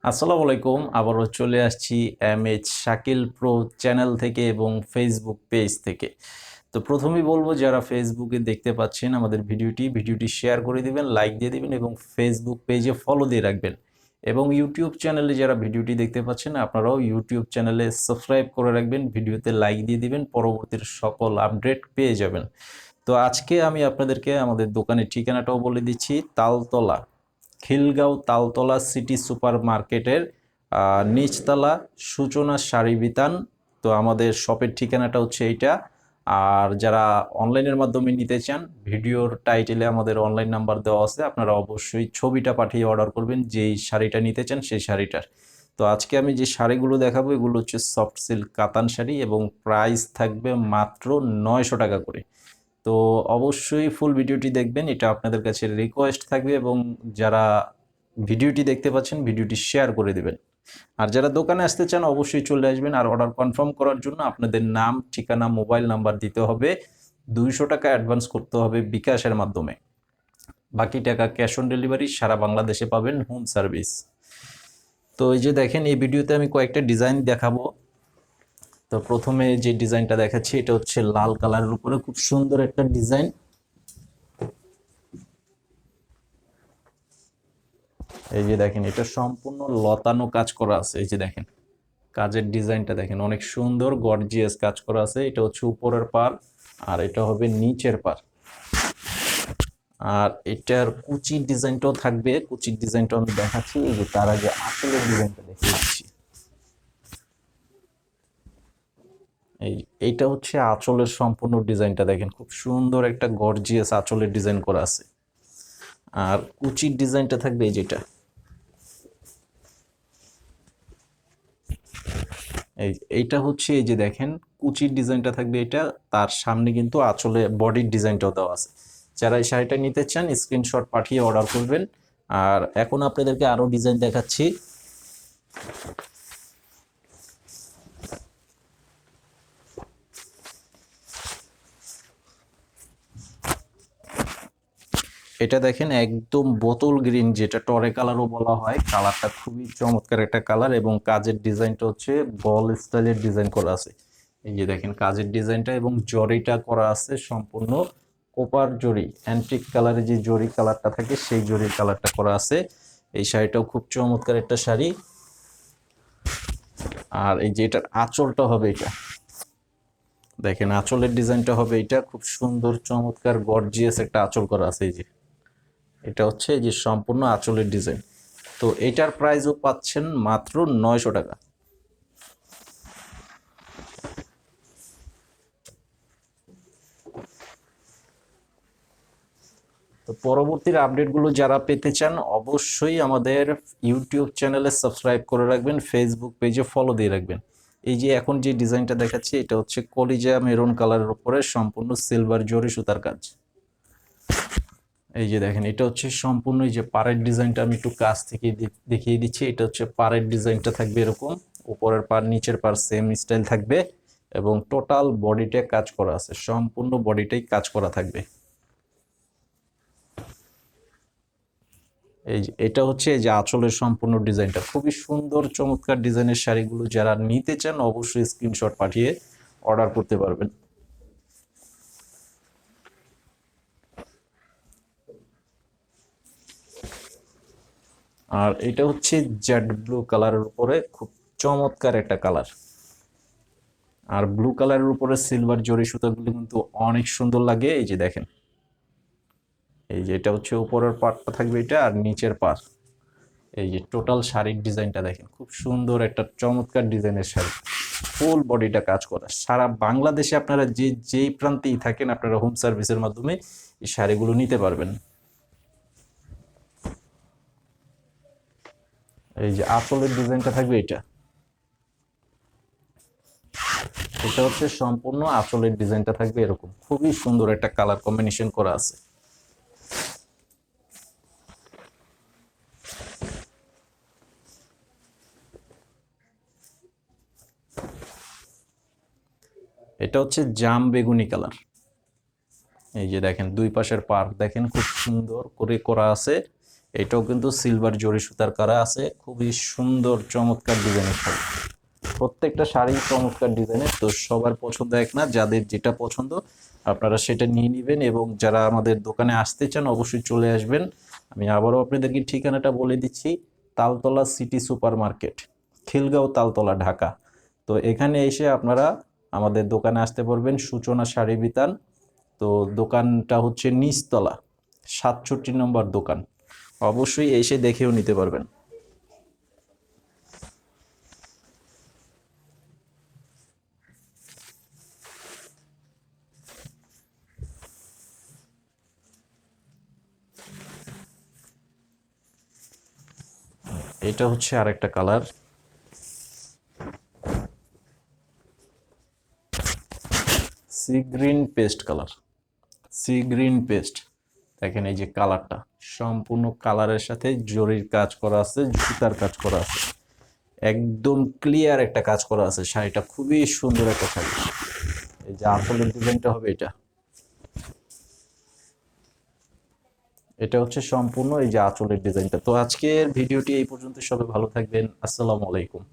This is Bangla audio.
আসসালামু আলাইকুম। আবারও চলে আসছি এমএইচ শাকিল প্রো চ্যানেল থেকে এবং ফেসবুক পেজ থেকে। তো প্রথমেই বলবো, যারা ফেসবুকে দেখতে পাচ্ছেন আমাদের ভিডিওটি শেয়ার করে দিবেন, লাইক দিয়ে দিবেন এবং ফেসবুক পেজে ফলো দিয়ে রাখবেন। এবং ইউটিউব চ্যানেলে যারা ভিডিওটি দেখতে পাচ্ছেন, আপনারাও ইউটিউব চ্যানেলে সাবস্ক্রাইব করে রাখবেন, ভিডিওতে লাইক দিয়ে দিবেন, পরবর্তীর সকল আপডেট পেয়ে যাবেন। তো আজকে আমি আপনাদেরকে আমাদের দোকানের ঠিকানাটাও বলে দিচ্ছি। তালতলা, খিলগাঁও তালতলা সিটি সুপার মার্কেটের নিচতলা সূচনা শাড়ি বিতান। তো আমাদের শপের ঠিকানাটা হচ্ছে এইটা। আর যারা অনলাইনের মাধ্যমে নিতে চান, ভিডিওর টাইটেলে আমাদের অনলাইন নাম্বার দেওয়া আছে, আপনারা অবশ্যই ছবিটা পাঠিয়ে অর্ডার করবেন যেই শাড়িটা নিতে চান সেই শাড়িটার। তো আজকে আমি যে শাড়িগুলো দেখাবো এগুলো হচ্ছে সফট সিল্ক কাতান শাড়ি এবং প্রাইস থাকবে মাত্র 900 টাকা করে। তো অবশ্যই ফুল ভিডিওটি দেখবেন, এটা আপনাদের কাছে রিকোয়েস্ট থাকবে। এবং যারা ভিডিওটি দেখতে পাচ্ছেন ভিডিওটি শেয়ার করে দিবেন। আর যারা দোকানে আসতে চান অবশ্যই চলে আসবেন। আর অর্ডার কনফার্ম করার জন্য আপনাদের নাম, ঠিকানা, মোবাইল নাম্বার দিতে হবে। 200 টাকা অ্যাডভান্স করতে হবে বিকাশের মাধ্যমে। বাকি টাকা ক্যাশ অন ডেলিভারি, সারা বাংলাদেশে পাবেন হোম সার্ভিস। তো এই যে দেখেন, এই ভিডিওতে আমি কয়েকটা ডিজাইন দেখাবো। তো প্রথমে যে ডিজাইনটা দেখাচ্ছি এটা হচ্ছে লাল কালারের উপরে খুব সুন্দর একটা ডিজাইন। এই যে দেখেন, এটা সম্পূর্ণ লতানো কাজ করা আছে। এই যে দেখেন, কাজের ডিজাইনটা দেখেন, অনেক সুন্দর গর্জিয়াস কাজ করা আছে। এটা হচ্ছে উপরের পার আর এটা হবে নিচের পার। আর এটার কুচির ডিজাইনটাও থাকবে, কুচির ডিজাইনটাও আমি দেখাচ্ছি। এই যে তার আগে আসলের ডিজাইনটা দেখিয়ে দিচ্ছি। এইটা হচ্ছে আঁচলের সম্পূর্ণ ডিজাইনটা দেখেন, খুব সুন্দর একটা গর্জিয়াস আঁচলের ডিজাইন করা আছে। আর কুচির ডিজাইনটা থাকবে এই যেটা, এইটা হচ্ছে এই যে দেখেন কুচির ডিজাইনটা থাকবে এটা। তার সামনে কিন্তু আঁচলে বডির ডিজাইনটাও দেওয়া আছে। যারা এই শাড়িটা নিতে চান স্ক্রিনশট পাঠিয়ে অর্ডার করবেন। আর এখন আপনাদেরকে আরো ডিজাইন দেখাচ্ছি। এটা দেখেন একদম বোতল গ্রিন, যেটা টরে কালারও বলা হয়। কালারটা খুবই চমৎকার একটা কালার এবং কাজের ডিজাইনটা হচ্ছে বল স্টাইলের ডিজাইন করা আছে। এই যে দেখেন কাজের ডিজাইনটা এবং জরিটা করা আছে সম্পূর্ণ কোপার জরি, অ্যান্টিক কালারে যে জরি কালারটা থাকে সেই জরির কালারটা করা আছে। এই শাড়িটাও খুব চমৎকার একটা শাড়ি। আর এই যে এটার আঁচলটা হবে এটা, দেখেন আঁচলের ডিজাইনটা হবে এটা, খুব সুন্দর চমৎকার গর্জিয়াস একটা আঁচল করা আছে। এই যে এটা হচ্ছে এই যে সম্পূর্ণ আঁচলের ডিজাইন। তো এটার প্রাইসও পাচ্ছেন মাত্র 900 টাকা। তো পরবর্তীর আপডেটগুলো যারা পেতে চান অবশ্যই আমাদের ইউটিউব চ্যানেলে সাবস্ক্রাইব করে রাখবেন, ফেসবুক পেজে ফলো দিয়ে রাখবেন। এই যে এখন যে ডিজাইনটা দেখাচ্ছি এটা হচ্ছে কলিজা মেরুন কালারের উপরে সম্পূর্ণ সিলভার জরি সুতার কাজ। এই যে দেখেন, এটা হচ্ছে সম্পূর্ণ এই যে পাড়ের ডিজাইনটা আমি একটু কাছ থেকে দেখিয়ে দিচ্ছি। এটা হচ্ছে পাড়ের ডিজাইনটা থাকবে এরকম, উপরের পাড় নিচের পাড় সেম স্টাইল থাকবে এবং টোটাল বডিটা কাজ করা আছে, সম্পূর্ণ বডিটাই কাজ করা থাকবে। এই যে এটা হচ্ছে এই যে আঁচলের সম্পূর্ণ ডিজাইনটা, খুবই সুন্দর চমৎকার ডিজাইনের শাড়িগুলো যারা নিতে চান অবশ্যই স্ক্রিনশট পাঠিয়ে অর্ডার করতে পারবেন। আর এটা হচ্ছে জেড ব্লু কালারের উপরে খুব চমৎকার একটা কালার। আর ব্লু কালারের উপরে সিলভার জরি সুতাগুলো কিন্তু অনেক সুন্দর লাগে। এই যে দেখেন, এই যে এটা হচ্ছে উপরের পার্টটা থাকবে এটা আর নিচের পার্ট। এই যে টোটাল শাড়ির ডিজাইনটা দেখেন, খুব সুন্দর একটা চমৎকার ডিজাইনের শাড়ি, ফুল বডিটা কাজ করা। সারা বাংলাদেশে আপনারা যেই প্রান্তেই থাকেন আপনারা হোম সার্ভিসের মাধ্যমে এই শাড়িগুলো নিতে পারবেন। এই যে আঁচলের ডিজাইনটা থাকবে এটা, এটা হচ্ছে সম্পূর্ণ আঁচলের ডিজাইনটা থাকবে এরকম, খুবই সুন্দর একটা কালার কম্বিনেশন করা আছে। এটা হচ্ছে জাম বেগুনি কালার। এই যে দেখেন দুই পাশের পার দেখেন খুব সুন্দর করে করা আছে এটাও কিন্তু সিলভার জরি সুতার করা আছে, খুবই সুন্দর চমৎকার ডিজাইনের শাড়ি। প্রত্যেকটা শাড়ি চমৎকার ডিজাইনের, তো সবার পছন্দ এক না, যাদের যেটা পছন্দ আপনারা সেটা নিয়ে নেবেন। এবং যারা আমাদের দোকানে আসতে চান অবশ্যই চলে আসবেন। আমি আবারও আপনাদেরকে ঠিকানাটা বলে দিচ্ছি, Taltala city super market, Khilgaon Taltala, Dhaka. তো এখানে এসে আপনারা আমাদের দোকানে আসতে পারবেন, সূচনা শাড়ি বিতান। তো দোকানটা হচ্ছে নিচতলা, 67 নম্বর দোকান। অবশ্যই এসে দেখেও নিতে পারবেন। এটা হচ্ছে আরেকটা colour, sea green paste colour, sea green paste. দেখেন এই যে কালারটা, সম্পূর্ণ কালারের সাথে জরির কাজ করা আছে, সুতার কাজ করা আছে, একদম ক্লিয়ার একটা কাজ করা আছে। শাড়িটা খুবই সুন্দর একটা শাড়ি। এই যে আঁচলের ডিজাইনটা হবে এটা, এটা হচ্ছে সম্পূর্ণ এই যে আঁচলের ডিজাইনটা। তো আজকের ভিডিওটি এই পর্যন্ত, সবাই ভালো থাকবেন, আসসালামু আলাইকুম।